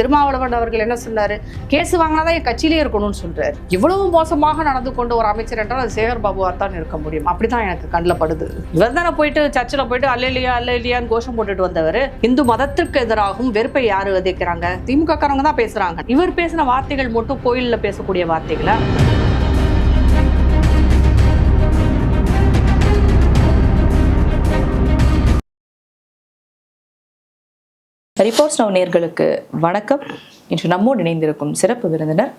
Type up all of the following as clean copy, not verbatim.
திருமாவளவன் அவர்கள் என்ன சொன்னாரு, கேஸ் வாங்கினாதான் என் கட்சியிலே இருக்கணும்னு சொல்றாரு. இவ்வளவு மோசமாக நடந்து கொண்ட ஒரு அமைச்சர் என்றால் அது சேகர் பாபுவா தான் இருக்க முடியும். அப்படிதான் எனக்கு கண்ணில் படுது. இவர் தானே போயிட்டு சர்ச்சில் போயிட்டு அல்லையான்னு கோஷம் போட்டுட்டு வந்தவர். இந்து மதத்திற்கு எதிராகவும் வெறுப்பை யாரு விதைக்கிறாங்க? திமுக காரங்க தான் பேசுறாங்க. இவர் பேசின வார்த்தைகள் மட்டும் கோயிலில் பேசக்கூடிய வார்த்தைகளை. ரிப்போர்ட்ஸ் நவ் நேயர்களுக்கு வணக்கம். இன்று நம்மோடு இணைந்திருக்கும் சிறப்பு விருந்தினர்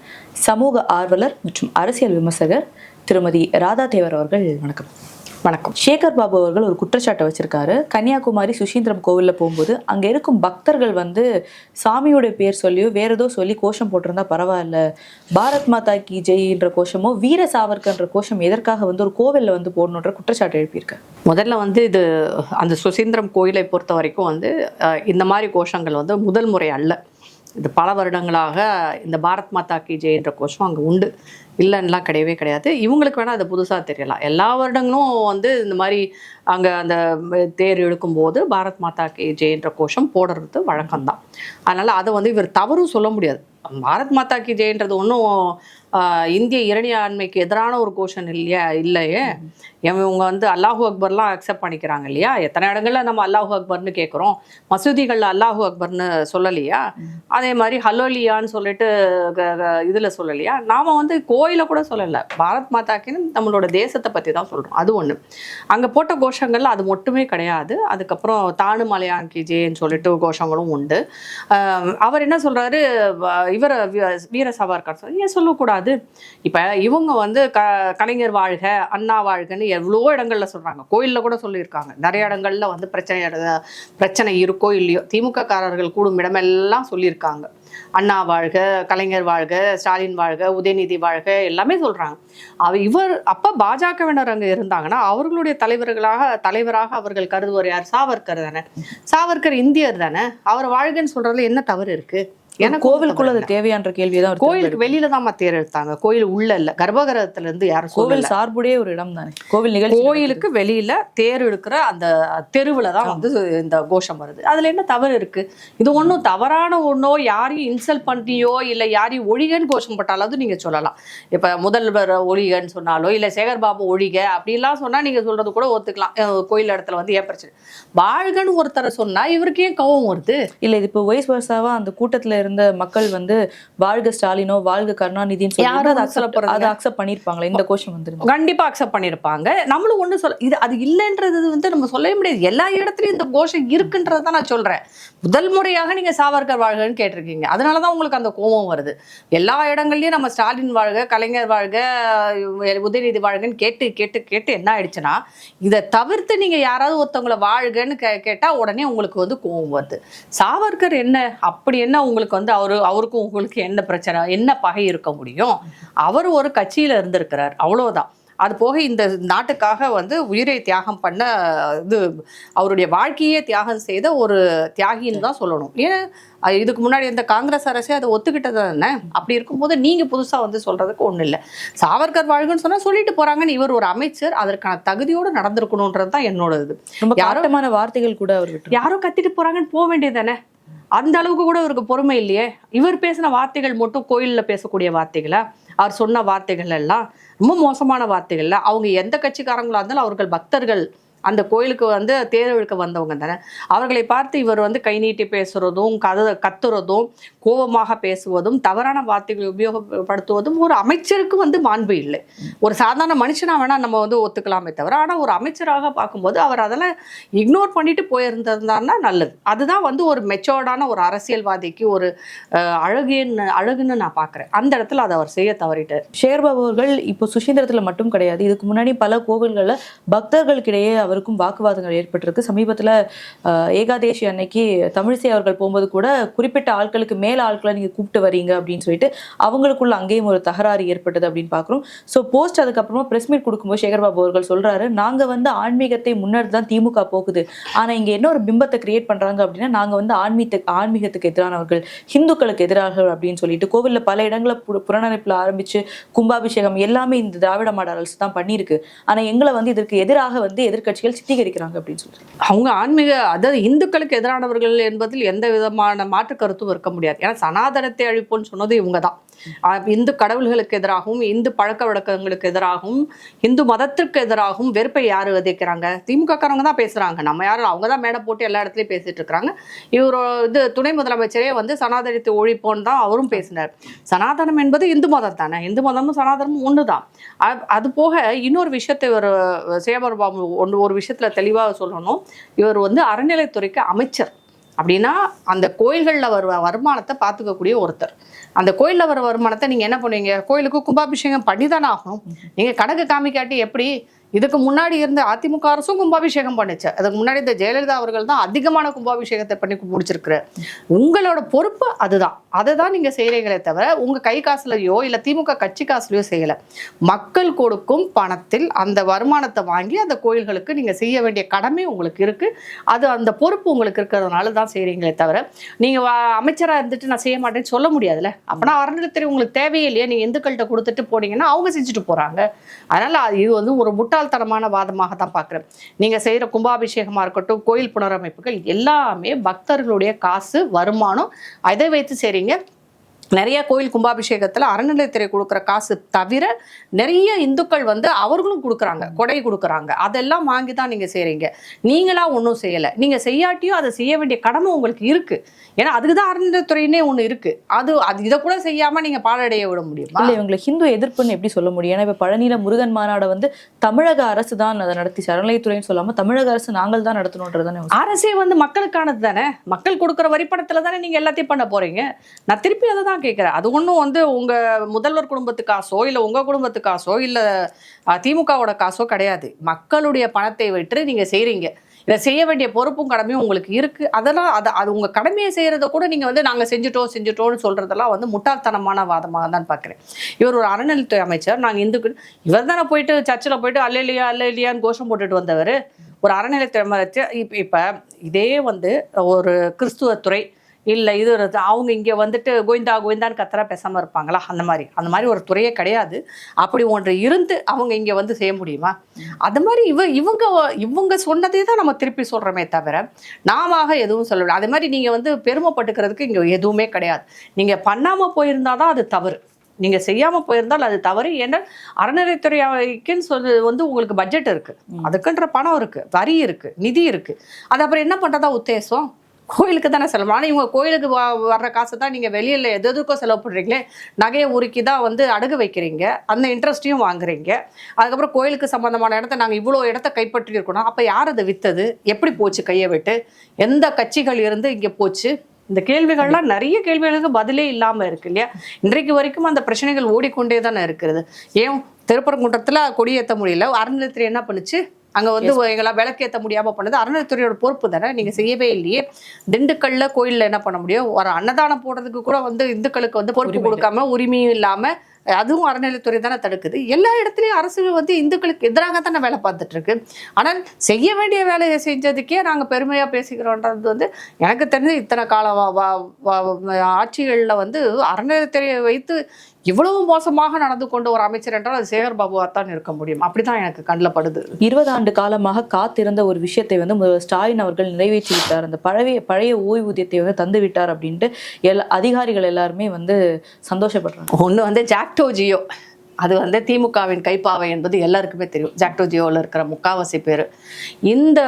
சமூக ஆர்வலர் மற்றும் அரசியல் விமர்சகர் திருமதி ராதா தேவர் அவர்கள். வணக்கம். வணக்கம். சேகர் பாபு அவர்கள் ஒரு குற்றச்சாட்டை வச்சிருக்காரு. கன்னியாகுமரி சுசீந்திரம் கோவில்ல போகும்போது அங்க இருக்கும் பக்தர்கள் சாமியோட பேர் சொல்லியோ வேற ஏதோ சொல்லி கோஷம் போட்டிருந்தா பரவாயில்ல, பாரத் மாதா கி ஜெய்ன்ற கோஷமோ வீர சாவர்கர்ன்ற கோஷம் எதற்காக ஒரு கோவில்ல போடணுன்ற குற்றச்சாட்டு எழுப்பியிருக்காரு. முதல்ல இது அந்த சுசீந்திரம் கோயிலை பொறுத்த வரைக்கும் இந்த மாதிரி கோஷங்கள் முதல் முறை அல்ல. இது பல வருடங்களாக இந்த பாரத் மாதா கி ஜெய் என்ற கோஷம் அங்கே உண்டு, இல்லைன்னெலாம் கிடையவே கிடையாது. இவங்களுக்கு வேணால் அது புதுசாக தெரியலாம். எல்லா வருடங்களும் இந்த மாதிரி அங்கே அந்த தேர் இழுக்கும்போது பாரத் மாதா கி ஜெய் என்ற கோஷம் போடுறது வழக்கம்தான். அதனால் அதை இவர் தவறும் சொல்ல முடியாது. பாரத் மாதா கி ஜெயன்றது ஒன்றும் இந்திய இறையாண்மைக்கு எதிரான ஒரு கோஷம் இல்லையே. இவங்க அல்லாஹூ அக்பர்லாம் அக்செப்ட் பண்ணிக்கிறாங்க இல்லையா? எத்தனை இடங்கள்ல நம்ம அல்லாஹூ அக்பர்னு கேட்குறோம், மசூதிகளில் அல்லாஹூ அக்பர்னு சொல்லலையா? அதே மாதிரி ஹலோலியான்னு சொல்லிட்டு இதில் சொல்லலையா? நாம் கோயிலை கூட சொல்லலை, பாரத் மாதாக்கின்னு நம்மளோட தேசத்தை பற்றி தான் சொல்கிறோம். அது ஒன்று. அங்கே போட்ட கோஷங்கள்ல அது மட்டுமே கிடையாது. அதுக்கப்புறம் தானு மலையான் கி ஜேன்னு சொல்லிட்டு கோஷங்களும் உண்டு. அவர் என்ன சொல்கிறாரு, இவர் வீர சாவர்கர் ஏன் சொல்லக்கூடாது? இப்போ இவங்க கலைஞர் வாழ்க அண்ணா வாழ்கன்னு எவ்வளோ இடங்கள்ல சொல்றாங்க, கோயிலில் கூட சொல்லியிருக்காங்க. நிறைய இடங்கள்ல பிரச்சனை இருக்கோ இல்லையோ திமுக காரர்கள் கூடும் இடமெல்லாம் சொல்லியிருக்காங்க. அண்ணா வாழ்க, கலைஞர் வாழ்க, ஸ்டாலின் வாழ்க, உதயநிதி வாழ்க எல்லாமே சொல்றாங்க. இவர் அப்ப பாஜகவினர் அங்க இருந்தாங்கன்னா அவர்களுடைய தலைவராக அவர்கள் கருதுவர் யார்? சாவர்கர் தானே. சாவர்கர் இந்தியர் தானே. அவர் வாழ்கன்னு சொல்றதுல என்ன தவறு இருக்கு? ஏன்னா கோவிலுக்குள்ள அது தேவையான கேள்விதான். கோயிலுக்கு வெளியில தான் தேர் எடுத்தாங்க, கோயில் உள்ள இல்ல. கர்ப்பகிரகத்துல இருந்து யாரும் கோவில் சார்புடைய ஒரு இடம் தானே கோவில் நிகழ்ச்சி. கோயிலுக்கு வெளியில தேர் எடுக்கிற அந்த தெருவுல தான் இந்த கோஷம் வருது. அதுல என்ன தவறு இருக்கு? இது ஒன்றும் தவறான ஒன்றோ, யாரையும் இன்சல்ட் பண்ணியோ இல்லை யாரையும் ஒழிகன்னு கோஷம் போட்டாலாவது நீங்க சொல்லலாம். இப்ப முதல்வர் ஒழிகன்னு சொன்னாலோ இல்லை சேகர் பாபு ஒழிக அப்படிலாம் சொன்னா நீங்க சொல்றது கூட ஒத்துக்கலாம். கோயில் இடத்துல ஏன் பிரச்சனை? வாழ்கன்னு ஒருத்தரை சொன்னா இவருக்கு ஏன் கோவம் வருது? இல்ல இது இப்போ வயசு வருஷாவா அந்த கூட்டத்துல இருந்த மக்கள் வாழ்க ஸ்டாலினோ வாழ்க கருணாநிதினு அதை அக்செப்ட் பண்ணிருப்பாங்களா? இந்த கோஷம் கண்டிப்பா அக்செப்ட் பண்ணிருப்பாங்க. நம்மளும் ஒண்ணு சொல்ல, இது அது இல்லைன்றது நம்ம சொல்லவே முடியாது. எல்லா இடத்துலயும் இந்த கோஷம் இருக்குன்றதான் நான் சொல்றேன். முதல் முறையாக நீங்க சாவர்கர் வாழ்கன்னு கேட்டிருக்கீங்க, அதனாலதான் உங்களுக்கு அந்த கோபம் வருது. எல்லா இடங்கள்லயும் நம்ம ஸ்டாலின் வாழ்க, கலைஞர் வாழ்க, உதயநிதி வாழ்கன்னு கேட்டு கேட்டு கேட்டு என்ன ஆயிடுச்சுன்னா, இதை தவிர்த்து நீங்க யாராவது ஒருத்தவங்களை வாழ்கன்னு கேட்டா உடனே உங்களுக்கு கோபம் வருது. சாவர்கர் என்ன அப்படி என்ன உங்களுக்கு அவருக்கும் உங்களுக்கு என்ன பிரச்சனை, என்ன பகை இருக்க முடியும்? அவர் ஒரு கட்சியில இருந்திருக்கிறார், அவ்வளவுதான். அது போக இந்த நாட்டுக்காக உயிரை தியாகம் பண்ண அவருடைய வாழ்க்கையே தியாகம் செய்த ஒரு தியாகின்னு தான் சொல்லணும். ஏன் இதுக்கு முன்னாடி இந்த காங்கிரஸ் அரசே அதை ஒத்துக்கிட்டது தானே. அப்படி இருக்கும்போது நீங்க புதுசா சொல்றதுக்கு ஒண்ணு இல்லை. சாவர்கர் வாழ்கன்னு சொன்னா சொல்லிட்டு போறாங்கன்னு இவர் ஒரு அமைச்சர் அதற்கான தகுதியோடு நடந்திருக்கணும்ன்றது தான் என்னோட இது. யாரோமான வார்த்தைகள் கூட அவர்கிட்ட யாரும் கத்திட்டு போறாங்கன்னு போக வேண்டியது தானே. அந்த அளவுக்கு கூட இவருக்கு பொறுமை இல்லையே. இவர் பேசின வார்த்தைகள் மட்டும் கோயிலில் பேசக்கூடிய வார்த்தைகளா? அவர் சொன்ன வார்த்தைகள் எல்லாம் ரொம்ப மோசமான வார்த்தைகள்ல. அவங்க எந்த கட்சிக்காரங்களா இருந்தாலும் அவர்கள் பக்தர்கள், அந்த கோயிலுக்கு தேர் இழுக்க வந்தவங்க தானே. அவர்களை பார்த்து இவர் கை நீட்டி பேசுறதும் கத்துறதும் கோபமாக பேசுவதும் தவறான வார்த்தைகளை உபயோகப்படுத்துவதும் ஒரு அமைச்சருக்கு மாண்பு இல்லை. ஒரு சாதாரண மனுஷனா வேணா நம்ம ஒத்துக்கலாமே தவிர, ஆனா ஒரு அமைச்சராக பார்க்கும்போது அவர் அதெல்லாம் இக்னோர் பண்ணிட்டு போயிருந்தாருன்னா நல்லது. அதுதான் ஒரு மெச்சோர்டான ஒரு அரசியல்வாதிக்கு ஒரு அழகுன்னு நான் பாக்குறேன். அந்த இடத்துல அதை அவர் செய்ய தவறிட்டார். சேகர் பாபு அவர்கள் இப்போ சுசீந்திரத்துல மட்டும் கிடையாது, இதுக்கு முன்னாடி பல கோவில்கள்ல பக்தர்களுக்கிடையே அவருக்கும் வாக்குவாதங்கள் ஏற்பட்டிருக்கு. சமீபத்தில் ஏகாதேசி அன்னைக்கு தமிழிசை அவர்கள் போகும்போது கூட குறிப்பிட்ட ஆட்களுக்கு மேல ஆட்களை நீங்க கூப்பிட்டு வரீங்க அப்படின்னு சொல்லிட்டு அவங்களுக்குள்ள அங்கேயும் ஒரு தகராறு ஏற்பட்டது அப்படின்னு பாக்குறோம். ஸோ போஸ்ட் அதுக்கப்புறமா பிரஸ் மீட் கொடுக்கும்போது சேகர் பாபு அவர்கள் சொல்றாரு, நாங்க ஆன்மீகத்தை முன்னாடி தான் திமுக போகுது, ஆனா இங்க என்ன ஒரு பிம்பத்தை கிரியேட் பண்றாங்க அப்படின்னா நாங்க ஆன்மீகத்துக்கு எதிரானவர்கள், ஹிந்துக்களுக்கு எதிராக அப்படின்னு சொல்லிட்டு கோவில்ல பல இடங்களில் புறநடைப்புல ஆரம்பிச்சு கும்பாபிஷேகம் எல்லாமே இந்த திராவிட மாடல் அரசு தான் பண்ணியிருக்கு. ஆனா எங்களை இதற்கு எதிராக எதிர்கட்சி எதிர்க்கட்சிகள் சித்தீகரிக்கிறாங்க அப்படின்னு சொல்றாங்க. அவங்க ஆன்மீக, அதாவது இந்துக்களுக்கு எதிரானவர்கள் என்பதில் எந்த விதமான மாற்று கருத்தும் இருக்க முடியாது. ஏன்னா சனாதனத்தை அழிப்போன்னு சொன்னது இவங்க தான். இந்து கடவுள்களுக்கு எதிராகவும், இந்து பழக்க வழக்கங்களுக்கு எதிராகவும், இந்து மதத்திற்கு எதிராகவும் வெறுப்பை யாரு விதைக்கிறாங்க? திமுக காரங்க தான் பேசுறாங்க. நம்ம யாரும், அவங்க தான் மேடை போட்டு எல்லா இடத்துலயும் பேசிட்டு இருக்காங்க. இவர் இது துணை முதலமைச்சரே வந்து சனாதனத்தை ஒழிப்போன்னு தான் அவரும் பேசினார். சனாதனம் என்பது இந்து மதம் தானே, இந்து மதமும் சனாதனமும் ஒண்ணுதான். அது போக இன்னொரு விஷயத்தை இவர் சேகர் பாபு ஒரு விஷயத்துல தெளிவாக சொல்லணும். இவர் வந்து அறநிலைத்துறைக்கு அமைச்சர். அப்படின்னா அந்த கோயில்களில் வர வருமானத்தை பார்த்துக்கக்கூடிய ஒருத்தர். அந்த கோயிலில் வர வருமானத்தை நீங்கள் என்ன பண்ணுவீங்க? கோயிலுக்கு கும்பாபிஷேகம் பண்ணி தானே ஆகணும். நீங்கள் கணக்கு காமிக்காட்டி எப்படி? இதுக்கு முன்னாடி இருந்த அதிமுக அரசும் கும்பாபிஷேகம் பண்ணுச்சு. அதுக்கு முன்னாடி இந்த ஜெயலலிதா அவர்கள் தான் அதிகமான கும்பாபிஷேகத்தை பண்ணி முடிச்சிருக்கிறார். உங்களோட பொறுப்பு அதுதான். அதை தான் நீங்கள் செய்கிறீங்களே தவிர உங்கள் கை காசுலையோ இல்லை திமுக கட்சி காசுலையோ செய்யலை. மக்கள் கொடுக்கும் பணத்தில் அந்த வருமானத்தை வாங்கி அந்த கோயில்களுக்கு நீங்கள் செய்ய வேண்டிய கடமை உங்களுக்கு இருக்குது. அது அந்த பொறுப்பு உங்களுக்கு இருக்கிறதுனால தான் செய்கிறீங்களே தவிர நீங்கள் அமைச்சராக இருந்துட்டு நான் செய்ய மாட்டேன்னு சொல்ல முடியாதுல்ல. அப்போனா அறநிலையத்துறை உங்களுக்கு தேவையே இல்லையா? நீங்கள் இந்துக்கள்கிட்ட கொடுத்துட்டு போனீங்கன்னா அவங்க செஞ்சுட்டு போகிறாங்க. அதனால் இது வந்து ஒரு முட்டாள்தனமான வாதமாக தான் பார்க்குறேன். நீங்கள் செய்கிற கும்பாபிஷேகமாக இருக்கட்டும், கோயில் புனரமைப்புகள் எல்லாமே பக்தர்களுடைய காசு, வருமானம், அதை வைத்து செய்கிறீங்க. நிறைய கோயில் கும்பாபிஷேகத்தில் அறநிலையத்துறை கொடுக்குற காசு தவிர நிறைய இந்துக்கள் வந்து அவர்களும் கொடுக்குறாங்க, கொடை கொடுக்குறாங்க. அதெல்லாம் வாங்கி தான் நீங்கள் செய்கிறீங்க. நீங்களாம் ஒன்றும் செய்யலை. நீங்கள் செய்யாட்டியும் அதை செய்ய வேண்டிய கடமை உங்களுக்கு இருக்குது. ஏன்னா அதுக்கு தான் அறநிலையத்துறையினே ஒன்று இருக்குது. அது இதை கூட செய்யாமல் நீங்கள் பாலடைய விட முடியுமா? இல்லை, இவங்களை ஹிந்து எதிர்ப்புன்னு எப்படி சொல்ல முடியும்? ஏன்னா இப்போ பழனியில் முருகன் மாநாடை வந்து தமிழக அரசு தான் அதை நடத்தி, அறநிலையத்துறைன்னு சொல்லாமல் தமிழக அரசு நாங்கள் தான் நடத்தணுன்றது தானே. அரசே வந்து மக்களுக்கானது தானே. மக்கள் கொடுக்குற வரிப்பணத்தில் தானே நீங்கள் எல்லாத்தையும் பண்ண போகிறீங்க. நான் திருப்பி அதை தான் கேட்கிறேன். அது ஒன்றும் வந்து உங்க முதல்வர் குடும்பத்து காசோ இல்லை உங்க குடும்பத்து காசோ இல்லை திமுகவோட காசோ கிடையாது. மக்களுடைய பணத்தை விட்டு நீங்க செய்றீங்க. இதை செய்ய வேண்டிய பொறுப்பும் கடமையும் உங்களுக்கு இருக்கு. அதெல்லாம் அது உங்க கடமையை செய்யறத கூட நீங்க வந்து நாங்க செஞ்சுட்டோம்னு சொல்றதெல்லாம் வந்து முட்டாள்தனமான வாதமாக தான் பார்க்குறேன். இவர் ஒரு அறநிலைத்துறை அமைச்சர். நாங்கள் இந்துக்கு இவர் தானே போயிட்டு சர்ச்சில் போயிட்டு அல்லையான்னு கோஷம் போட்டுட்டு வந்தவர். ஒரு அறநிலைத்துறை அமைச்சர். இப்போ இதே வந்து ஒரு கிறிஸ்துவத்துறை இல்லை இது அவங்க இங்கே வந்துட்டு கோவிந்தான்னு கத்தரா பேசாமல் இருப்பாங்களா? அந்த மாதிரி ஒரு துறையே கிடையாது. அப்படி ஒன்று இருந்து அவங்க இங்கே வந்து செய்ய முடியுமா? அது மாதிரி இவங்க சொன்னதே தான் நம்ம திருப்பி சொல்கிறோமே தவிர நாம எதுவும் சொல்லல. அது மாதிரி நீங்கள் வந்து பெருமைப்பட்டுக்கிறதுக்கு இங்கே எதுவுமே கிடையாது. நீங்கள் பண்ணாமல் போயிருந்தால் தான் அது தவறு. நீங்கள் செய்யாமல் போயிருந்தால் அது தவறு. ஏன்னா அறநிலையத்துறைக்குன்னு சொல்லி வந்து உங்களுக்கு பட்ஜெட் இருக்குது, அதுக்குன்ற பணம் இருக்குது, வரி இருக்குது, நிதி இருக்குது. அது அப்புறம் என்ன பண்ணுறதா உத்தேசம்? கோயிலுக்கு தானே செலவு. ஆனால் இவங்க கோயிலுக்கு வர்ற காசை தான் நீங்கள் வெளியில் எதுக்கோ செலவு பண்ணுறீங்களே. நகையை உருக்கி தான் வந்து அடகு வைக்கிறீங்க, அந்த இன்ட்ரெஸ்ட்டையும் வாங்குறீங்க. அதுக்கப்புறம் கோயிலுக்கு சம்மந்தமான இடத்த நாங்கள் இவ்வளோ இடத்த கைப்பற்றி இருக்கணும். அப்போ யார் அதை விற்றது? எப்படி போச்சு கையை விட்டு? எந்த கட்சிகள் இருந்து இங்கே போச்சு? இந்த கேள்விகள்லாம் நிறைய கேள்விகளுக்கு பதிலே இல்லாமல் இருக்கு இல்லையா? இன்றைக்கு வரைக்கும் அந்த பிரச்சனைகள் ஓடிக்கொண்டே தானே இருக்கிறது. ஏன் திருப்பரங்குன்றத்தில் கொடியேற்ற முடியல? அறநிலையத்துறை என்ன பண்ணுச்சு? அங்கே வந்து எங்களால் விளக்கேற்ற முடியாமல் பண்ணது அறநிலையத்துறையோட பொறுப்பு தானே. நீங்கள் செய்யவே இல்லையே. திண்டுக்கல்ல கோயிலில் என்ன பண்ண முடியும்? ஒரு அன்னதானம் போடுறதுக்கு கூட வந்து இந்துக்களுக்கு வந்து பொறுப்பு கொடுக்காம, உரிமையும் இல்லாமல், அதுவும் அறநிலையத்துறை தானே தடுக்குது. எல்லா இடத்துலையும் அரசு வந்து இந்துக்களுக்கு எதிராக தானே வேலை பார்த்துட்டு இருக்கு. ஆனால் செய்ய வேண்டிய வேலையை செஞ்சதுக்கே நாங்கள் பெருமையாக பேசிக்கிறோன்றது வந்து எனக்கு தெரிஞ்சு இத்தனை கால ஆட்சிகளில் வந்து அறநிலையத்துறையை வைத்து இவ்வளவு மோசமாக நடந்து கொண்ட ஒரு அமைச்சர் என்றால் அது சேகர் பாபுவாத்தான் இருக்க முடியும். அப்படிதான் எனக்கு கண்ணில் படுது. 20 ஆண்டு காலமாக காத்திருந்த ஒரு விஷயத்தை வந்து முதல்வர் ஸ்டாலின் அவர்கள் நிறைவேற்றி விட்டார். அந்த பழைய ஓய்வூதியத்தை வந்து தந்து விட்டார் அப்படின்ட்டு அதிகாரிகள் எல்லாருமே வந்து சந்தோஷப்படுறாங்க. ஒன்று வந்து ஜாக்டோ ஜியோ, அது வந்து திமுகவின் கைப்பாவை என்பது எல்லாருக்குமே தெரியும். ஜாக்டோ ஜியோவில் இருக்கிற முக்காவாசி பேர் இந்த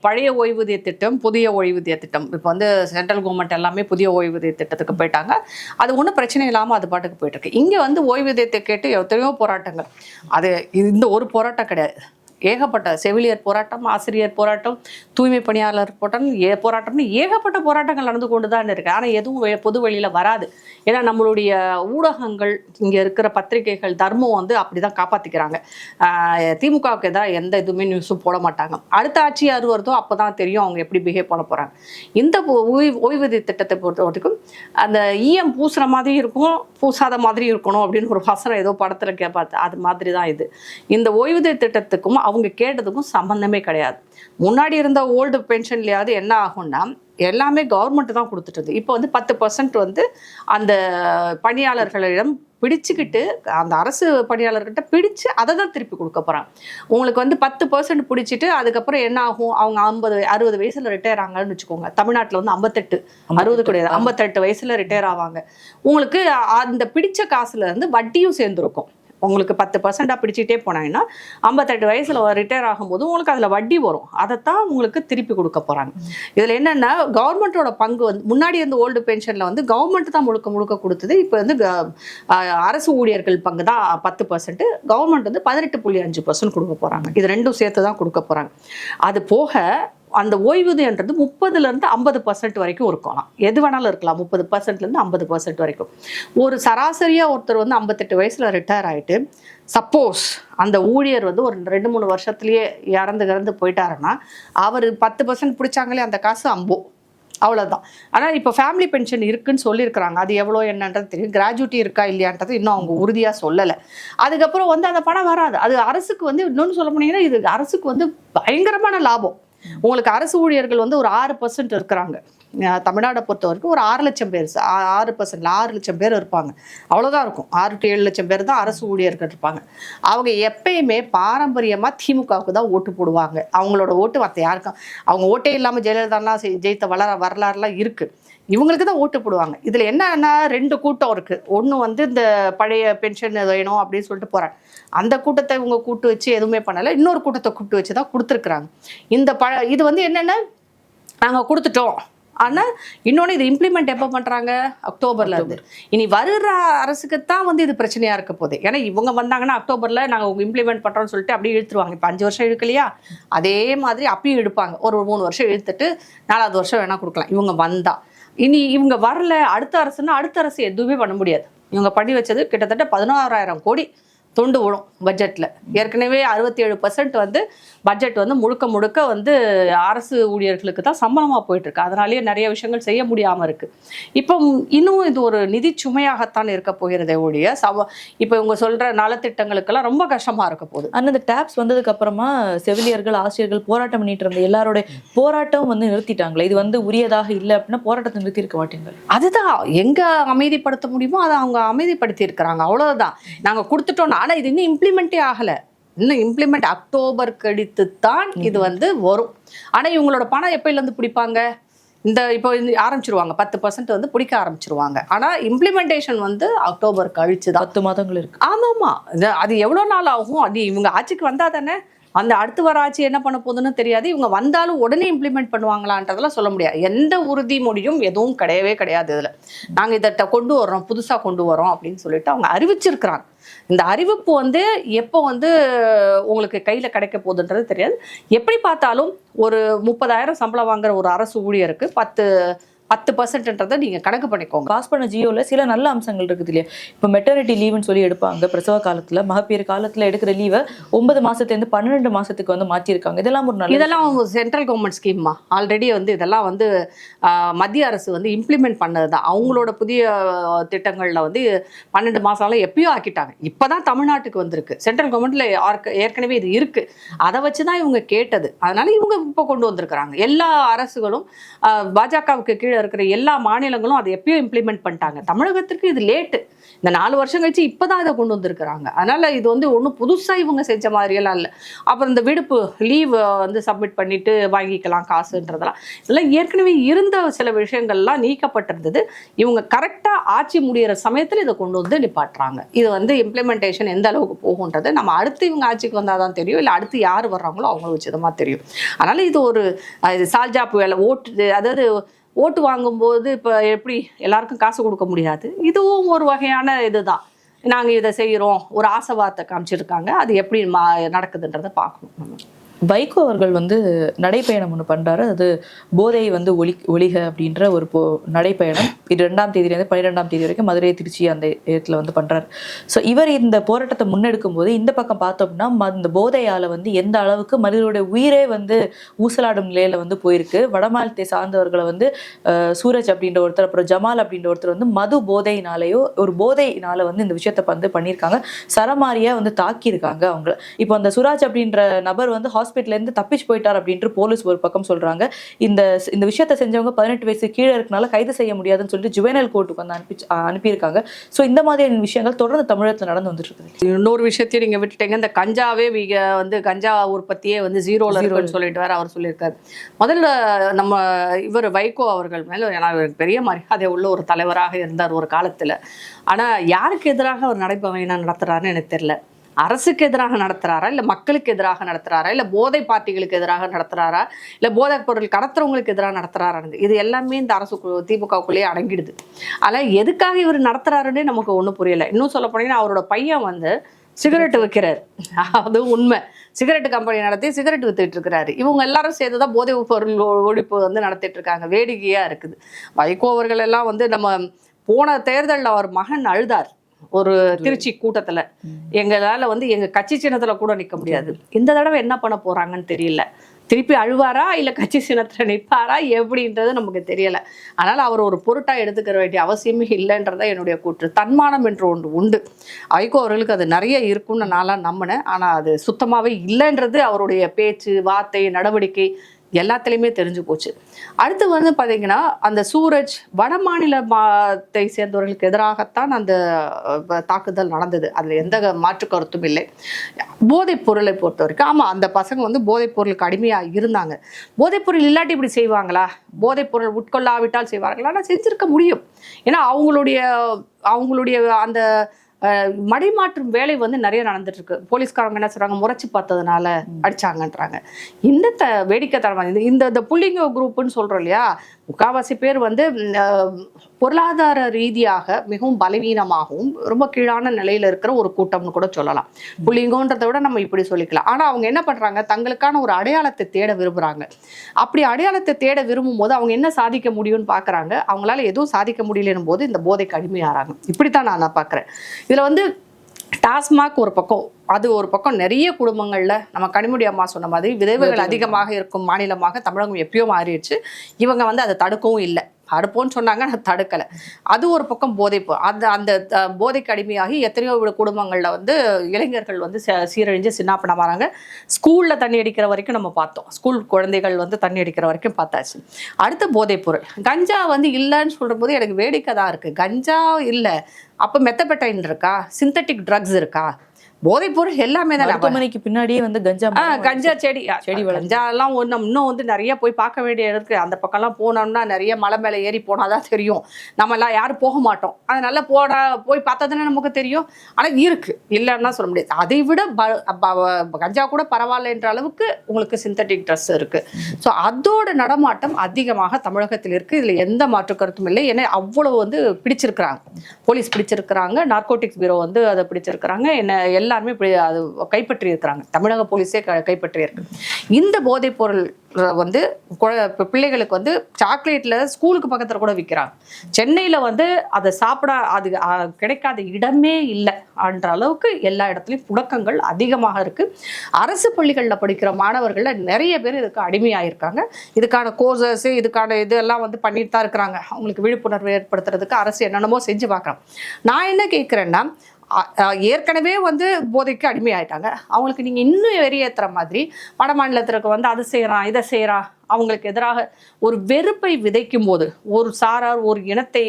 பழைய ஓய்வூதிய திட்டம், புதிய ஓய்வூதிய திட்டம், இப்போ வந்து சென்ட்ரல் கவர்மெண்ட் எல்லாமே புதிய ஓய்வூதிய திட்டத்துக்கு போயிட்டாங்க. அது ஒன்றும் பிரச்சனை இல்லாமல் அது பாட்டுக்கு போயிட்டுருக்கு. இங்கே வந்து ஓய்வூதியத்தை கேட்டு எத்தனையோ போராட்டங்கள். அது இந்த ஒரு போராட்டம் கிடையாது, ஏகப்பட்ட செவிலியர் போராட்டம், ஆசிரியர் போராட்டம், தூய்மை பணியாளர் போராட்டம்னு ஏகப்பட்ட போராட்டங்கள் நடந்து கொண்டு தான் இருக்கு. ஆனால் எதுவும் பொது வெளியில் வராது. ஏன்னா நம்மளுடைய ஊடகங்கள், இங்கே இருக்கிற பத்திரிகைகள், தர்மம் வந்து அப்படிதான் காப்பாற்றிக்கிறாங்க. திமுகவுக்கு எதாவது எந்த இதுவுமே நியூஸும் போட மாட்டாங்க. அடுத்த ஆட்சி யார் வருதோ அப்போ தான் தெரியும் அவங்க எப்படி பிஹேவ் பண்ண போகிறாங்க. இந்த ஓய்வூதிய திட்டத்தை பொறுத்த வரைக்கும் அந்த ஈஎம் பூசுகிற மாதிரி இருக்கும், பூசாத மாதிரி இருக்கணும் அப்படின்னு ஒரு வசனம் ஏதோ படத்தில் கேட்பாது. அது மாதிரி தான் இது. இந்த ஓய்வூதிய திட்டத்துக்கும் அவங்க கேட்டதுக்கும் சம்பந்தமே கிடையாது. முன்னாடி இருந்த ஓல்டு பென்ஷன்லையாவது என்ன ஆகும்னா எல்லாமே கவர்மெண்ட் தான் கொடுத்துட்டு. இப்போ வந்து 10% வந்து அந்த பணியாளர்களிடம் பிடிச்சுக்கிட்டு அந்த அரசு பணியாளர்கிட்ட பிடிச்சு அதை தான் திருப்பி கொடுக்க போகிறாங்க. உங்களுக்கு வந்து 10% பிடிச்சிட்டு அதுக்கப்புறம் என்ன ஆகும், அவங்க 60 வயசுல ரிட்டையர் ஆங்கன்னு வச்சுக்கோங்க. தமிழ்நாட்டில் வந்து 58, 60 கிடையாது, 58 வயசுல ரிட்டையர் ஆவாங்க. உங்களுக்கு அந்த பிடிச்ச காசுல இருந்து வட்டியும் சேர்ந்துருக்கும். உங்களுக்கு 10% பிடிச்சிட்டே போனாங்கன்னா 58 வயசுல ரிட்டையர் ஆகும்போது உங்களுக்கு அதில் வட்டி வரும். அதைத்தான் உங்களுக்கு திருப்பி கொடுக்க போகிறாங்க. இதில் என்னென்னா கவர்மெண்ட்டோட பங்கு வந்து முன்னாடி வந்து ஓல்டு பென்ஷனில் வந்து கவர்மெண்ட் தான் முழுக்க முழுக்க கொடுத்தது. இப்போ வந்து அரசு ஊழியர்கள் பங்கு தான் 10%, கவர்மெண்ட் வந்து 18.5% கொடுக்க போகிறாங்க. இது ரெண்டும் சேர்த்து தான் கொடுக்க போகிறாங்க. அது போக அந்த ஓய்வூதியன்றது 30% 50% வரைக்கும் இருக்கலாம். எது வேணாலும் இருக்கலாம். 30% 50% வரைக்கும். ஒரு சராசரியாக ஒருத்தர் வந்து 58 வயசுல ரிட்டையர் ஆகிட்டு சப்போஸ் அந்த ஊழியர் வந்து ஒரு 2-3 வருஷத்துலேயே இறந்து போயிட்டாருன்னா அவர் 10% பிடிச்சாங்களே அந்த காசு அவ்வளோதான். ஆனால் இப்போ ஃபேமிலி பென்ஷன் இருக்குன்னு சொல்லியிருக்கிறாங்க. அது எவ்வளோ என்னன்றது தெரியும். கிராஜுவிட்டி இருக்கா இல்லையான்றது இன்னும் அவங்க உறுதியாக சொல்லலை. அதுக்கப்புறம் வந்து அந்த பணம் வராது. அது அரசுக்கு வந்து இன்னொன்று சொல்ல போனீங்கன்னா இது அரசுக்கு வந்து பயங்கரமான லாபம். உங்களுக்கு அரசு ஊழியர்கள் வந்து ஒரு 6% இருக்கிறாங்க. தமிழ்நாடை பொறுத்த வரைக்கும் ஒரு 6 லட்சம் பேர், 6%, 6 லட்சம் பேர் இருப்பாங்க. அவ்வளோதான் இருக்கும். 6 to 7 லட்சம் பேர் தான் அரசு ஊழியர்கள் இருப்பாங்க. அவங்க எப்பயுமே பாரம்பரியமாக திமுகவுக்கு தான் ஓட்டு போடுவாங்க. அவங்களோட ஓட்டு மற்ற யாருக்கும், அவங்க ஓட்டே இல்லாமல் ஜெயலலிதாலாம் ஜெயித்த வரலாறுலாம் இருக்குது. இவங்களுக்கு தான் ஓட்டு போடுவாங்க. இதில் என்னன்னா 2 கூட்டம் இருக்குது. ஒன்று வந்து இந்த பழைய பென்ஷன் வேணும் அப்படின்னு சொல்லிட்டு போகிறாங்க. அந்த கூட்டத்தை இவங்க கூட்டு வச்சு எதுவுமே பண்ணலை. இன்னொரு கூட்டத்தை கூப்பிட்டு வச்சு தான் கொடுத்துருக்குறாங்க. இது வந்து என்னென்னா நாங்கள் கொடுத்துட்டோம். ஆனால் இன்னொன்று இது இம்ப்ளிமெண்ட் எப்போ பண்ணுறாங்க, அக்டோபரில் இருந்து. இனி வருகிற அரசுக்கு தான் வந்து இது பிரச்சனையாக இருக்க போகுது. ஏன்னா இவங்க வந்தாங்கன்னா அக்டோபரில் நாங்கள் இம்ப்ளிமெண்ட் பண்ணுறோம்னு சொல்லிட்டு அப்படியே இழுத்துருவாங்க. இப்போ 5 வருஷம் இழுக்கலையா, அதே மாதிரி அப்பயும் இழுப்பாங்க. ஒரு 3 வருஷம் இழுத்துட்டு 4வது வருஷம் வேணால் கொடுக்கலாம். இவங்க வந்தா இனி இவங்க வரல, அடுத்த அரசுன்னா அடுத்த அரசு எதுவுமே பண்ண முடியாது. இவங்க பண்ணி வச்சது கிட்டத்தட்ட 16,000 கோடி தொண்டு விழும் பட்ஜெட்டில். ஏற்கனவே 67% வந்து பட்ஜெட் வந்து முழுக்க வந்து அரசு ஊழியர்களுக்கு தான் சம்பளமாக போயிட்டுருக்கு. அதனாலேயே நிறைய விஷயங்கள் செய்ய முடியாமல் இருக்குது. இப்போ இன்னும் இது ஒரு நிதி சுமையாகத்தான் இருக்க போகிறதே ஒழிய இப்போ இவங்க சொல்கிற நலத்திட்டங்களுக்கெல்லாம் ரொம்ப கஷ்டமாக இருக்க போகுது. ஆனால் இந்த டேப்ஸ் வந்ததுக்கு அப்புறமா செவிலியர்கள், ஆசிரியர்கள் போராட்டம் பண்ணிட்டு இருந்த எல்லாரோட போராட்டம் வந்து நிறுத்திட்டாங்களே. இது வந்து உரியதாக இல்லை அப்படின்னா போராட்டத்தை நிறுத்தி இருக்க மாட்டீங்க. அதுதான் எங்கே அமைதிப்படுத்த முடியுமோ அதை அவங்க அமைதிப்படுத்தி இருக்கிறாங்க. அவ்வளோதான். நாங்கள் கொடுத்துட்டோம். ஆனால் இது இன்னும் இம்ப்ளிமெண்ட்டே ஆகலை. இன்னும் இம்ப்ளிமெண்ட் அக்டோபர் கழித்து தான் இது வந்து வரும். ஆனால் இவங்களோட பணம் எப்போலேருந்து பிடிப்பாங்க, இப்போ ஆரம்பிச்சிருவாங்க. 10% வந்து பிடிக்க ஆரம்பிச்சிருவாங்க. ஆனால் இம்ப்ளிமெண்டேஷன் வந்து அக்டோபர் கழிச்சு தான். 10 மாதங்கள் இருக்கு. ஆமாம்மா. அது எவ்வளோ நாள் ஆகும்? அது இவங்க ஆட்சிக்கு வந்தால் தானே. அந்த அடுத்து வர ஆட்சி என்ன பண்ண போகுதுன்னு தெரியாது. இவங்க வந்தாலும் உடனே இம்ப்ளிமெண்ட் பண்ணுவாங்களான்றதெல்லாம் சொல்ல முடியாது. எந்த உறுதிமொழியும் எதுவும் கிடையவே கிடையாது. இதில் நாங்கள் இதை கொண்டு வர்றோம், புதுசாக கொண்டு வரோம் அப்படின்னு சொல்லிட்டு அவங்க அறிவிச்சிருக்கிறாங்க. இந்த அறிவிப்பு வந்து எப்போ வந்து உங்களுக்கு கையில் கிடைக்க போகுதுன்றது தெரியாது. எப்படி பார்த்தாலும் ஒரு 30,000 சம்பளம் வாங்குற ஒரு அரசு ஊழியருக்கு 10%ன்றதை நீங்கள் கணக்கு பண்ணிக்கோங்க. பாஸ் பண்ண ஜியோவில் சில நல்ல அம்சங்கள் இருக்குது இல்லையா? இப்போ மெட்டர்னிட்டி லீவுன்னு சொல்லி எடுப்பாங்க. பிரசவ காலத்தில், மகப்பேறு காலத்தில் எடுக்கிற லீவை 9 மாதத்துலேருந்து 12 மாதத்துக்கு வந்து மாற்றிருக்காங்க. இதெல்லாம் ஒரு நல்ல, இதெல்லாம் சென்ட்ரல் கவர்மெண்ட் ஸ்கீம்மா. ஆல்ரெடி வந்து இதெல்லாம் வந்து மத்திய அரசு வந்து இம்ப்ளிமெண்ட் பண்ணது தான். அவங்களோட புதிய திட்டங்களில் வந்து 12 மாதம்லாம் எப்பயோ ஆக்கிட்டாங்க. இப்போ தான் தமிழ்நாட்டுக்கு வந்திருக்கு. சென்ட்ரல் கவர்மெண்ட்டில் ஏற்கனவே இது இருக்குது. அதை வச்சு தான் இவங்க கேட்டது. அதனால இவங்க இப்போ கொண்டு வந்திருக்கிறாங்க. எல்லா அரசுகளும் பாஜகவுக்கு கீழே இருக்கிற எல்லா மாநிலங்களும் அதை எப்பயோ இம்ப்ளிமெண்ட் பண்ணிட்டாங்க. தமிழகத்திற்கு இது லேட்டு. இந்த 4 வருஷம் கழிச்சு இப்போதான் இதை கொண்டு வந்திருக்கிறாங்க. அதனால இது வந்து ஒன்றும் புதுசாக இவங்க செஞ்ச மாதிரியெல்லாம் இல்லை. அப்புறம் இந்த விடுப்பு லீவ் வந்து சப்மிட் பண்ணிட்டு வாங்கிக்கலாம் காசுன்றதெல்லாம், இதெல்லாம் ஏற்கனவே இருந்த சில விஷயங்கள்லாம் நீக்கப்பட்டிருந்தது. இவங்க கரெக்டாக ஆட்சி முடிகிற சமயத்தில் இதை கொண்டு வந்து நிப்பாட்டுறாங்க. இது வந்து இம்ப்ளிமெண்டேஷன் எந்த அளவுக்கு போகுன்றது நம்ம அடுத்து இவங்க ஆட்சிக்கு வந்தால் தான் தெரியும், இல்லை அடுத்து யார் வர்றாங்களோ அவங்களும் வச்சுதமாக தெரியும். அதனால் இது ஒரு சால்ஜாப்பு வேலை. அதாவது ஓட்டு வாங்கும்போது இப்போ எப்படி எல்லாருக்கும் காசு கொடுக்க முடியாது. இதுவும் ஒரு வகையான இதுதான். நாங்கள் இதை செய்கிறோம், ஒரு ஆசைவார்த்தை காமிச்சிருக்காங்க. அது எப்படி நடக்குதுன்றதை பார்க்கணும். வைகோ அவர்கள் வந்து நடைப்பயணம் ஒன்று பண்ணுறாரு. அது போதை வந்து ஒளிக அப்படின்ற ஒரு நடைப்பயணம். 2ஆம் தேதியிலேருந்து 12ஆம் தேதி வரைக்கும் மதுரை, திருச்சி அந்த இடத்துல வந்து பண்ணுறாரு. ஸோ இவர் இந்த போராட்டத்தை முன்னெடுக்கும் போது இந்த பக்கம் பார்த்தோம்னா இந்த போதையால் வந்து எந்த அளவுக்கு மனிதனுடைய உயிரே வந்து ஊசலாடும் நிலையில் வந்து போயிருக்கு. வடமாநிலத்தை சார்ந்தவர்களை வந்து சூரஜ் அப்படின்ற ஒருத்தர், அப்புறம் ஜமால் அப்படின்ற ஒருத்தர் வந்து மது போதையினாலேயோ ஒரு போதையினால வந்து இந்த விஷயத்தை வந்து பண்ணியிருக்காங்க. சரமாரியாக வந்து தாக்கியிருக்காங்க அவங்க. இப்போ அந்த சுராஜ் அப்படின்ற நபர் வந்து ஹாஸ்பிட்டல்ல இருந்து தப்பிச்சு போயிட்டார் அப்படின்ட்டு போலீஸ் ஒரு பக்கம் சொல்றாங்க. இந்த விஷயத்தை செஞ்சவங்க 18 வயசு கீழே இருக்கனால கைது செய்ய முடியாதுன்னு சொல்லிட்டு ஜுவெனல் கோர்ட்டுக்கு வந்து அனுப்பியிருக்காங்க. ஸோ இந்த மாதிரியான விஷயங்கள் தொடர்ந்து தமிழகத்தில் நடந்து வந்துட்டு இருக்குது. இன்னொரு விஷயத்தையும் நீங்க விட்டுட்டீங்க, இந்த கஞ்சாவே வந்து கஞ்சா உற்பத்தியே வந்து ஜீரோல இருக்குன்னு சொல்லிட்டு வேற அவர் சொல்லியிருக்காரு. முதல்ல நம்ம இவர் வைகோ அவர்கள் மேல பெரிய மரியாதை உள்ள ஒரு தலைவராக இருந்தார் ஒரு காலத்துல. ஆனா யாருக்கு எதிராக அவர் நடைபயணம் நடத்துறாருன்னு எனக்கு தெரியல. அரசுக்கு எதிராக நடத்துறாரா, இல்ல மக்களுக்கு எதிராக நடத்துறாரா, இல்ல போதை பார்ட்டிகளுக்கு எதிராக நடத்துறாரா, இல்ல போதைப் பொருள் கடத்துறவங்களுக்கு எதிராக நடத்துறாரா, இது எல்லாமே இந்த அரசு திமுகவுக்குள்ளேயே அடங்கிடுது. ஆனா எதுக்காக இவர் நடத்துறாருன்னு நமக்கு ஒண்ணும் புரியல. இன்னும் சொல்ல போனீங்கன்னா அவரோட பையன் வந்து சிகரெட் விற்கிறாரு, அது உண்மை. சிகரெட் கம்பெனி நடத்தி சிகரெட் வித்துட்டு இருக்கிறாரு. இவங்க எல்லாரும் சேர்ந்துதான் போதை பொருள் ஒழிப்பு வந்து நடத்திட்டு இருக்காங்க. வேடிக்கையா இருக்குது. வைகோ அவர்கள் எல்லாம் வந்து நம்ம போன தேர்தலில் அவர் மகன் அழுதார் ஒரு திருச்சி கூட்டத்துல, எங்களால வந்து எங்க கட்சி சின்னத்துல கூட நிக்க முடியாது. இந்த தடவை என்ன பண்ண போறாங்கன்னு தெரியல. திருப்பி அழுவாரா இல்ல கட்சி சின்னத்துல நிற்பாரா எப்படின்றது நமக்கு தெரியல. அதனால அவர் ஒரு பொருட்டா எடுத்துக்கிற வேண்டிய அவசியமே இல்லைன்றத என்னுடைய கூற்று. தன்மானம் என்று ஒன்று உண்டு. வைகோ அவர்களுக்கு அது நிறைய இருக்கும்னு நான்லாம் நம்பினேன். ஆனா அது சுத்தமாவே இல்லைன்றது அவருடைய பேச்சு, வார்த்தை, நடவடிக்கை எல்லாத்துலேயுமே தெரிஞ்சு போச்சு. அடுத்து வந்து பார்த்தீங்கன்னா அந்த சூரஜ் வட மாநிலத்தை சேர்ந்தவர்களுக்கு எதிராகத்தான் அந்த தாக்குதல் நடந்தது. அதில் எந்த மாற்று கருத்தும் இல்லை. போதைப் பொருளை பொறுத்த வரைக்கும் ஆமாம், அந்த பசங்க வந்து போதைப் பொருளுக்கு அடிமையாக இருந்தாங்க. போதைப் பொருள் இல்லாட்டி இப்படி செய்வாங்களா? போதைப் பொருள் உட்கொள்ளாவிட்டால் செய்வார்களா? ஆனால் செஞ்சிருக்க முடியும். ஏன்னா அவங்களுடைய அந்த மடைமாற்றும் வேலை வந்து நிறைய நடந்துட்டு இருக்கு. போலீஸ்காரங்க என்ன சொல்றாங்க, முறைச்சு பார்த்ததுனால அடிச்சாங்கன்றாங்க. இந்த வேடிக்கை தரமான இந்த புள்ளிங்கோ குரூப்னு சொல்றோம் இல்லையா, முக்காவாசி பேர் வந்து பொருளாதார ரீதியாக மிகவும் பலவீனமாகவும் ரொம்ப கீழான நிலையில இருக்கிற ஒரு கூட்டம்னு கூட சொல்லலாம். புள்ளிங்கோன்றதை விட நம்ம இப்படி சொல்லிக்கலாம். ஆனா அவங்க என்ன பண்றாங்க, தங்களுக்கான ஒரு அடையாளத்தை தேட விரும்புறாங்க. அப்படி அடையாளத்தை தேட விரும்பும் போது அவங்க என்ன சாதிக்க முடியும்னு பாக்குறாங்க. அவங்களால எதுவும் சாதிக்க முடியலன்னும் போது இந்த போதைக்கு அடிமையாறாங்க. இப்படித்தான் நான் பாக்குறேன். இதுல வந்து டாஸ்மாக் ஒரு பக்கம், அது ஒரு பக்கம். நிறைய குடும்பங்கள்ல நம்ம கனிமொழி அம்மா சொன்ன மாதிரி விதவைகள் அதிகமாக இருக்கும் மாநிலமாக தமிழகம் எப்பயோ மாறிடுச்சு. இவங்க வந்து அதை தடுக்கவும் இல்லை. தடுப்போன்னு சொன்னாங்க, நான் தடுக்கலை. அது ஒரு பக்கம் போதைப்பு. அந்த போதைக்கு அடிமையாகி எத்தனையோ குடும்பங்களில் வந்து இளைஞர்கள் வந்து சீரழிஞ்சு சின்னாப்பனமாறாங்க. ஸ்கூலில் தண்ணி அடிக்கிற வரைக்கும் நம்ம பார்த்தோம். ஸ்கூல் குழந்தைகள் வந்து தண்ணி அடிக்கிற வரைக்கும் பார்த்தாச்சு. அடுத்து போதைப் பொருள். கஞ்சா வந்து இல்லைன்னு சொல்கிற போது எனக்கு வேடிக்கை தான் இருக்குது. கஞ்சா இல்லை, அப்போ மெத்தபெட்டைன் இருக்கா, சிந்தட்டிக் ட்ரக்ஸ் இருக்கா? போதைப் பொருள் எல்லாமே தான். மணிக்கு பின்னாடியே வந்து கஞ்சா செடி கஞ்சா எல்லாம் இன்னும் வந்து நிறைய போய் பார்க்க வேண்டிய இருக்கு. அந்த பக்கம்லாம் போனோம்னா நிறைய மலை மேலே ஏறி போனாதான் தெரியும். நம்ம எல்லாம் யாரும் போக மாட்டோம். அதனால போய் பார்த்ததுன்னா நமக்கு தெரியும். ஆனால் இருக்கு, இல்லைன்னா சொல்ல முடியாது. அதை விட கஞ்சா கூட பரவாயில்லன்ற அளவுக்கு உங்களுக்கு சிந்தட்டிக் ட்ரெஸ் இருக்கு. ஸோ அதோட நடமாட்டம் அதிகமாக தமிழகத்தில் இருக்கு. இதுல எந்த மாற்று கருத்தும் இல்லை. ஏன்னா அவ்வளவு வந்து பிடிச்சிருக்கிறாங்க, போலீஸ் பிடிச்சிருக்கிறாங்க, நார்கோட்டிக்ஸ் பியூரோ வந்து அதை பிடிச்சிருக்கிறாங்க. எல்லாருமே அது கைப்பற்றி இருக்கிறாங்க. தமிழக போலீஸே கைப்பற்றி இருக்கு. இந்த போதைப் பொருள் வந்து பிள்ளைகளுக்கு வந்து சாக்லேட்ல ஸ்கூலுக்கு பக்கத்துல கூட விற்கிறாங்க. சென்னையில வந்து அதை சாப்பிட அது கிடைக்காத இடமே இல்லை என்ற அளவுக்கு எல்லா இடத்துலையும் புழக்கங்கள் அதிகமாக இருக்கு. அரசு பள்ளிகளில் படிக்கிற மாணவர்கள்ல நிறைய பேர் இதுக்கு அடிமையாயிருக்காங்க. இதுக்கான கோர்சஸ், இதுக்கான இதெல்லாம் வந்து பண்ணிட்டு தான் இருக்கிறாங்க. அவங்களுக்கு விழிப்புணர்வு ஏற்படுத்துறதுக்கு அரசு என்னென்னமோ செஞ்சு பார்க்குறாங்க. நான் என்ன கேட்குறேன்னா, ஏற்கனவே வந்து போதைக்கு அடிமையாயிட்டாங்க. அவங்களுக்கு நீங்கள் இன்னும் வெளியேற்றுற மாதிரி வட மாநிலத்திற்கு வந்து அதை செய்கிறான் இதை செய்கிறான் அவங்களுக்கு எதிராக ஒரு வெறுப்பை விதைக்கும் போது, ஒரு சாரார் ஒரு இனத்தை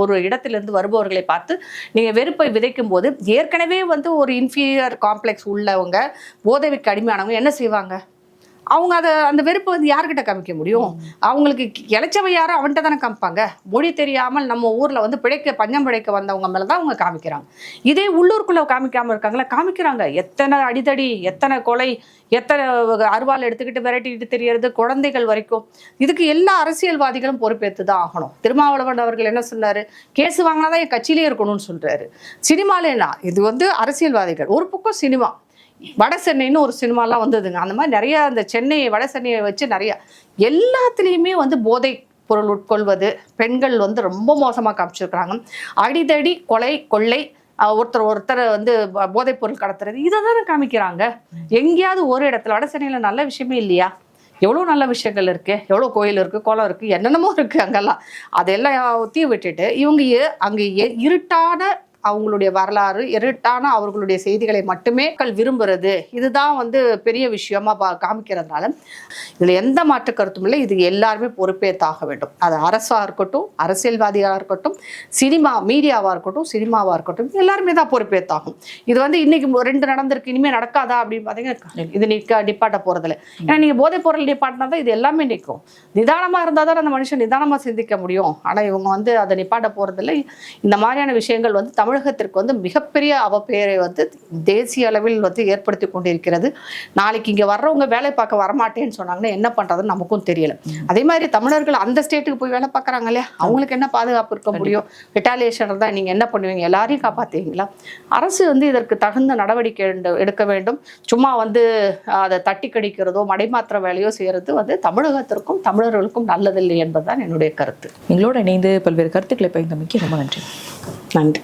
ஒரு இடத்திலிருந்து வருபவர்களை பார்த்து நீங்கள் வெறுப்பை விதைக்கும் போது, ஏற்கனவே வந்து ஒரு இன்ஃபீரியர் காம்ப்ளெக்ஸ் உள்ளவங்க போதைக்கு அடிமையானவங்க என்ன செய்வாங்க? அவங்க அந்த வெறுப்பை வந்து யார்கிட்ட காமிக்க முடியும்? அவங்களுக்கு இளைச்சவை யாரும் அவன்கிட்ட தானே காமிப்பாங்க. மொழி தெரியாமல் நம்ம ஊர்ல வந்து பஞ்சம் பிழைக்க வந்தவங்க மேலதான் அவங்க காமிக்கிறாங்க. இதே உள்ளூருக்குள்ள காமிக்காம இருக்காங்களா? காமிக்கிறாங்க. எத்தனை அடிதடி, எத்தனை கொலை, எத்தனை அருவாள் எடுத்துக்கிட்டு விரட்டிக்கிட்டு தெரியறது, குழந்தைகள் வரைக்கும். இதுக்கு எல்லா அரசியல்வாதிகளும் பொறுப்பேற்றுதான் ஆகணும். திருமாவளவன் அவர்கள் என்ன சொன்னாரு, கேஸ் வாங்கினாதான் என் கட்சியிலே இருக்கணும்னு சொல்றாரு. சினிமாலேனா இது வந்து அரசியல்வாதிகள் ஒரு பக்கம், சினிமா வட சென்னைன்னு ஒரு சினிமாலாம் வந்ததுங்க. அந்த மாதிரி நிறைய அந்த சென்னை வட சென்னையை வச்சு நிறைய எல்லாத்துலேயுமே வந்து போதை பொருள் உட்கொள்வது, பெண்கள் வந்து ரொம்ப மோசமாக காமிச்சிருக்கிறாங்க. அடிதடி, கொலை, கொள்ளை, ஒருத்தர் வந்து போதைப் பொருள் கடத்துறது, இதை தானே காமிக்கிறாங்க. எங்கேயாவது ஒரு இடத்துல வட சென்னையில் நல்ல விஷயமே இல்லையா? எவ்வளோ நல்ல விஷயங்கள் இருக்கு, எவ்வளோ கோயில் இருக்கு, குளம் இருக்கு, என்னென்னமோ இருக்கு. அங்கெல்லாம் அதெல்லாம் தீ விட்டுட்டு இவங்க அங்கே இருட்டான அவங்களுடைய வரலாறு, இருட்டான அவர்களுடைய செய்திகளை மட்டுமே மக்கள் விரும்புறது, இதுதான் வந்து பெரிய விஷயமா காமிக்கிறதுனால இதுல எந்த மாற்று கருத்தும் இல்லை. இது எல்லாருமே பொறுப்பேற்றாக வேண்டும். அது அரசா இருக்கட்டும், அரசியல்வாதியாக இருக்கட்டும், சினிமா மீடியாவா இருக்கட்டும், சினிமாவா இருக்கட்டும், எல்லாருமே தான் பொறுப்பேற்றாகும். இது வந்து இன்னைக்கு 2 நடந்திருக்கு, இனிமே நடக்காதா அப்படின்னு பாத்தீங்கன்னா இது நிப்பாட்ட போறதில்ல. ஏன்னா நீங்க போதைப் பொருள் நிப்பாட்டினா தான் இது எல்லாமே நிற்கும். நிதானமா இருந்தா தான் அந்த மனுஷன் நிதானமா சிந்திக்க முடியும். ஆனா இவங்க வந்து அதை நிப்பாட்ட போறதில்லை. இந்த மாதிரியான விஷயங்கள் வந்து தமிழகத்திற்கு வந்து மிகப்பெரிய அவப்பெயரை வந்து தேசிய அளவில் வந்து ஏற்படுத்தி கொண்டிருக்கிறது. நாளைக்கு இங்க வர்றவங்க வேலை பார்க்க வரமாட்டேன்னு சொன்னாங்கன்னா என்ன பண்றதுன்னு நமக்கும் தெரியல. அதே மாதிரி தமிழர்கள் அந்த ஸ்டேட்டுக்கு போய் வேலை பார்க்கறாங்க இல்லையா, அவங்களுக்கு என்ன பாதுகாப்பு இருக்க முடியும்? ரிட்டாலியேஷன் தான் நீங்க என்ன பண்ணுவீங்க? எல்லாரையும் காப்பாத்துவீங்களா? அரசு வந்து இதற்கு தகுந்த நடவடிக்கை எடுக்க வேண்டும். சும்மா வந்து அதை தட்டி கடிக்கிறதோ மடைமாற்ற வேலையோ செய்யறது வந்து தமிழகத்திற்கும் தமிழர்களுக்கும் நல்லதில்லை என்பதுதான் என்னுடைய கருத்து. எங்களோட இணைந்து பல்வேறு கருத்துக்களை பகிர்ந்தமைக்கு ரொம்ப நன்றி. நன்றி.